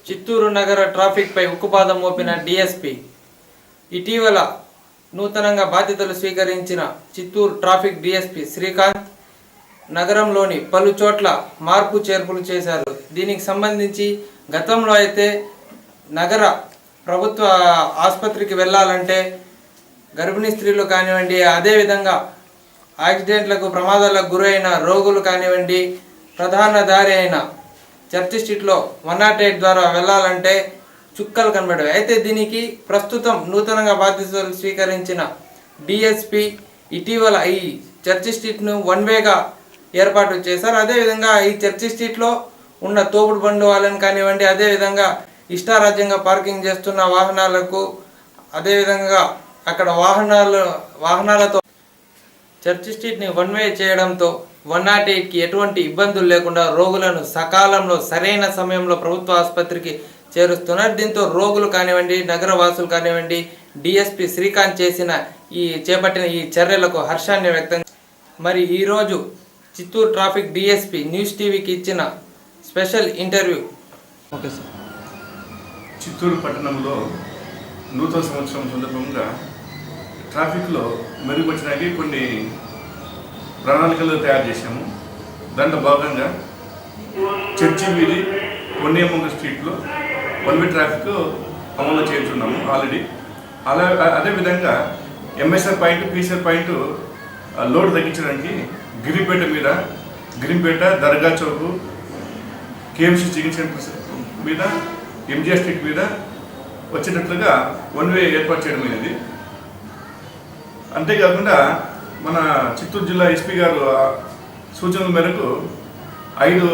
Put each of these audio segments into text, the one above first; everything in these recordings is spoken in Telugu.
చిత్తూరు నగర ట్రాఫిక్ పై ఉక్కుపాదం మోపిన డీఎస్పీ. ఇటీవల నూతనంగా బాధ్యతలు స్వీకరించిన చిత్తూరు ట్రాఫిక్ డీఎస్పీ శ్రీకాంత్ నగరంలోని పలు చోట్ల మార్పు చేర్పులు చేశారు. దీనికి సంబంధించి గతంలో అయితే నగర ప్రభుత్వ ఆసుపత్రికి వెళ్ళాలంటే గర్భిణీ స్త్రీలు కానివ్వండి, అదేవిధంగా యాక్సిడెంట్లకు ప్రమాదాలకు గురైన రోగులు కానివ్వండి, ప్రధాన దారి అయిన చర్చి స్ట్రీట్లో 108 ద్వారా వెళ్ళాలంటే చుక్కలు కనబడేవి. అయితే దీనికి ప్రస్తుతం నూతనంగా బాధ్యతలు స్వీకరించిన డిఎస్పి ఇటీవల ఈ చర్చి స్ట్రీట్ను 1 వేగా ఏర్పాటు చేశారు. అదేవిధంగా ఈ చర్చి స్ట్రీట్లో ఉన్న తోపుడు బండు వాళ్ళని కానివ్వండి, అదేవిధంగా ఇష్టారాజ్యంగా పార్కింగ్ చేస్తున్న వాహనాలకు, అదేవిధంగా అక్కడ వాహనాలతో చర్చి స్ట్రీట్ని 1 వే చేయడంతో 108కి ఎటువంటి ఇబ్బందులు లేకుండా రోగులను సకాలంలో సరైన సమయంలో ప్రభుత్వ ఆసుపత్రికి చేరుస్తున్నారు. దీంతో రోగులు కానివ్వండి, నగరవాసులు కానివ్వండి, డిఎస్పి శ్రీకాంత్ చేపట్టిన ఈ చర్యలకు హర్షాన్ని వ్యక్తం. మరి ఈరోజు చిత్తూరు ట్రాఫిక్ డిఎస్పి న్యూస్ టీవీకి ఇచ్చిన special interview. Okay sir. Chittoor పట్టణంలో నూతన సంవత్సరం సందర్భంగా ట్రాఫిక్లో మెరుగుపరచడానికి కొన్ని ప్రణాళికలు తయారు చేశాము. దాంట్లో భాగంగా చర్చి వీధి, పొన్నియమ్మ స్ట్రీట్లో 1 వే ట్రాఫిక్ అమలు చేస్తున్నాము ఆల్రెడీ. అదేవిధంగా MSR point, PCR point load తగ్గించడానికి గిరిపేట దర్గా చౌక్, కేఎంసీ చికెన్ సెంటర్ మీద, ఎంజిఆర్ స్ట్రీట్ మీద వచ్చేటట్లుగా 1 వే ఏర్పాటు చేయడం అనేది. అంతేకాకుండా మన చిత్తూరు జిల్లా ఎస్పీ గారు సూచనల మేరకు 5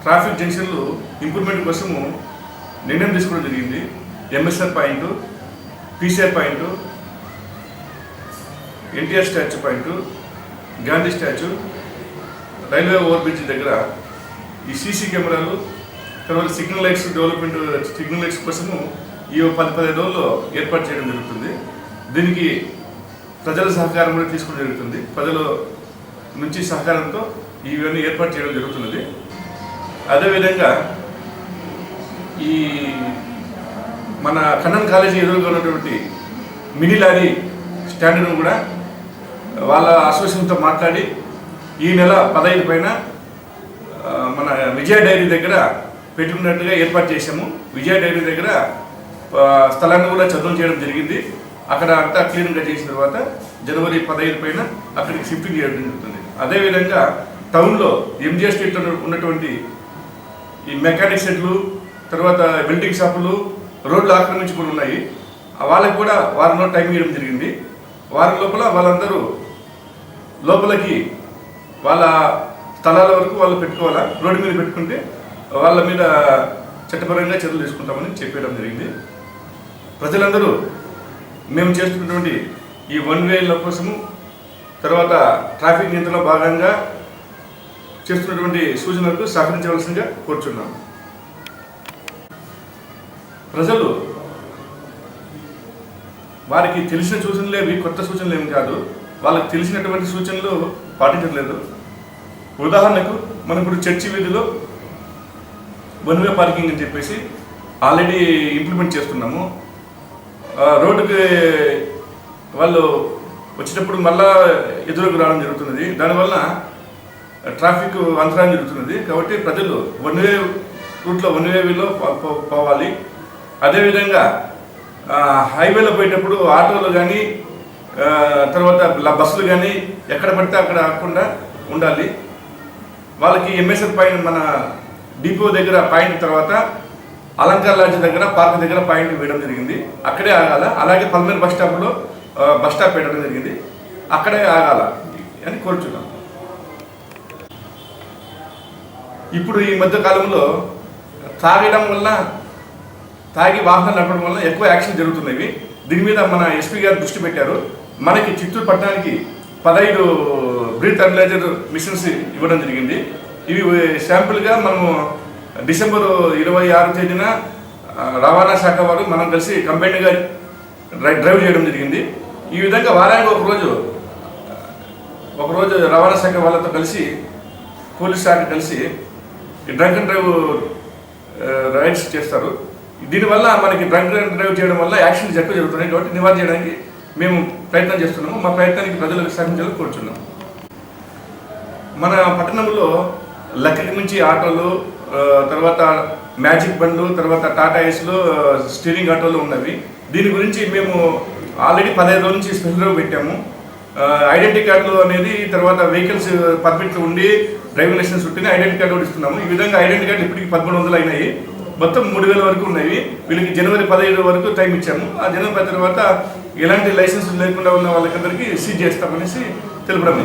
ట్రాఫిక్ జంక్షన్లు ఇంప్రూవ్మెంట్ కోసము నిర్ణయం తీసుకోవడం జరిగింది. MSR point, PCR point, NTR statue point, Gandhi statue, railway over bridge దగ్గర ఈ సీసీ కెమెరాలు, తర్వాత signal lights development, signal lights కోసము ఈ 10-15 రోజుల్లో ఏర్పాటు చేయడం జరుగుతుంది. దీనికి ప్రజల సహకారం కూడా తీసుకోవడం జరుగుతుంది. ప్రజల నుంచి సహకారంతో ఇవన్నీ ఏర్పాటు చేయడం జరుగుతున్నది. అదేవిధంగా ఈ మన కన్నన్ కాలేజీ ఎదురుగా ఉన్నటువంటి మినీ లారీ స్టాండ్ను కూడా వాళ్ళ అసోసియేషన్తో మాట్లాడి ఈ నెల 15 పైన మన విజయ డైరీ దగ్గర పెట్టుకున్నట్టుగా ఏర్పాటు చేశాము. విజయ డైరీ దగ్గర స్థలాన్ని కూడా చదువు చేయడం జరిగింది. అక్కడ అంతా క్లీన్గా చేసిన తర్వాత జనవరి 15 పైన అక్కడికి షిఫ్టింగ్ చేయడం జరుగుతుంది. అదేవిధంగా టౌన్లో ఎంజిఆర్ స్ట్రీట్లో ఉన్నటువంటి ఈ మెకానిక్ సెట్లు, తర్వాత వెల్డింగ్ షాపులు రోడ్లు ఆక్రమించుకుని ఉన్నాయి. వాళ్ళకి కూడా వారంలో టైం ఇవ్వడం జరిగింది. వారం లోపల వాళ్ళందరూ లోపలికి వాళ్ళ స్థలాల వరకు వాళ్ళు పెట్టుకోవాలా. రోడ్డు మీద పెట్టుకుంటే వాళ్ళ మీద చట్టపరంగా చర్యలు తీసుకుంటామని చెప్పడం జరిగింది. ప్రజలందరూ మేము చేస్తున్నటువంటి ఈ 1 వేల కోసము, తర్వాత ట్రాఫిక్ నియంత్రణలో భాగంగా చేస్తున్నటువంటి సూచనలకు సహకరించవలసిందిగా కోరుచున్నాము. ప్రజలు వారికి తెలిసిన సూచనలు ఏవి, కొత్త సూచనలు ఏమి కాదు, వాళ్ళకి తెలిసినటువంటి సూచనలు పాటించట్లేదు. ఉదాహరణకు మనం ఇప్పుడు చర్చి వీధిలో 1 వే పార్కింగ్ అని చెప్పేసి ఆల్రెడీ ఇంప్లిమెంట్ చేస్తున్నాము. రోడ్డుకి వాళ్ళు వచ్చేటప్పుడు మళ్ళా ఎదురుకు రావడం జరుగుతున్నది. దానివల్ల ట్రాఫిక్ అంతరాయం జరుగుతున్నది. కాబట్టి ప్రజలు 1 వే రూట్లో 1 వేలో పోవాలి. అదేవిధంగా హైవేలో పోయేటప్పుడు ఆటోలు కానీ, తర్వాత బస్సులు కానీ ఎక్కడ పడితే అక్కడ ఆగకుండా ఉండాలి. వాళ్ళకి ఎంఎస్ఆర్ పాయింట్, మన డిపో దగ్గర పాయింట్, తర్వాత అలంకార్ లాడ్జ్ దగ్గర, పార్క్ దగ్గర పాయింట్ వేయడం జరిగింది. అక్కడే ఆగాల. అలాగే పల్మేర్ బస్ స్టాప్ పెట్టడం జరిగింది. అక్కడే ఆగాల అని కోరుచున్నాం. ఇప్పుడు ఈ మధ్య కాలంలో తాగి వాహనాలు నడపడం వల్ల ఎక్కువ యాక్సిడెంట్ జరుగుతున్నాయి. దీని మీద మన ఎస్పీ గారు దృష్టి పెట్టారు. మనకి చిత్తూరు పట్టణానికి 15 బ్రీత్ అనలైజర్ మిషన్స్ ఇవ్వడం జరిగింది. ఇవి శాంపుల్గా మనము డిసెంబర్ 26 తేదీన రవాణా శాఖ వారు మనం కలిసి కంబైన్డ్గా డ్రైవ్ చేయడం జరిగింది. ఈ విధంగా వారానికి ఒకరోజు రవాణా శాఖ వాళ్ళతో కలిసి, పోలీస్ శాఖ కలిసి drunk and drive raid arrest చేస్తారు. దీనివల్ల మనకి డ్రంక్ అండ్ డ్రైవ్ చేయడం వల్ల యాక్షన్స్ ఎక్కువ జరుగుతున్నాయి కాబట్టి నివారణ చేయడానికి మేము ప్రయత్నం చేస్తున్నాము. మా ప్రయత్నానికి ప్రజలకు సహకరించాలని కోరుచున్నాము. మన పట్టణంలో లక్కకి మించి ఆటోలు, తర్వాత మ్యాజిక్ బండ్లు, తర్వాత టాటా ఏస్లు, స్టీరింగ్ ఆటోలు ఉన్నవి. దీని గురించి మేము ఆల్రెడీ 15 రోజుల నుంచి స్పెషల్ డ్రైవ్ పెట్టాము. ఐడెంటిటీ కార్డులు అనేది, తర్వాత వెహికల్స్ పర్మిట్లు ఉండి డ్రైవింగ్ లైసెన్స్ ఉంటేనే ఐడెంటిటీ కార్డు కూడా ఇస్తున్నాము. ఈ విధంగా ఐడెంటిటీ కార్డు ఇప్పటికి 1300 అయినాయి. మొత్తం 3000 వరకు ఉన్నాయి. వీళ్ళకి జనవరి 15 వరకు టైం ఇచ్చాము. ఆ జనవరి 10 తర్వాత ఎలాంటి లైసెన్స్ లేకుండా ఉన్న వాళ్ళకందరికీ సీజ్ చేస్తామనేసి తెలపడం.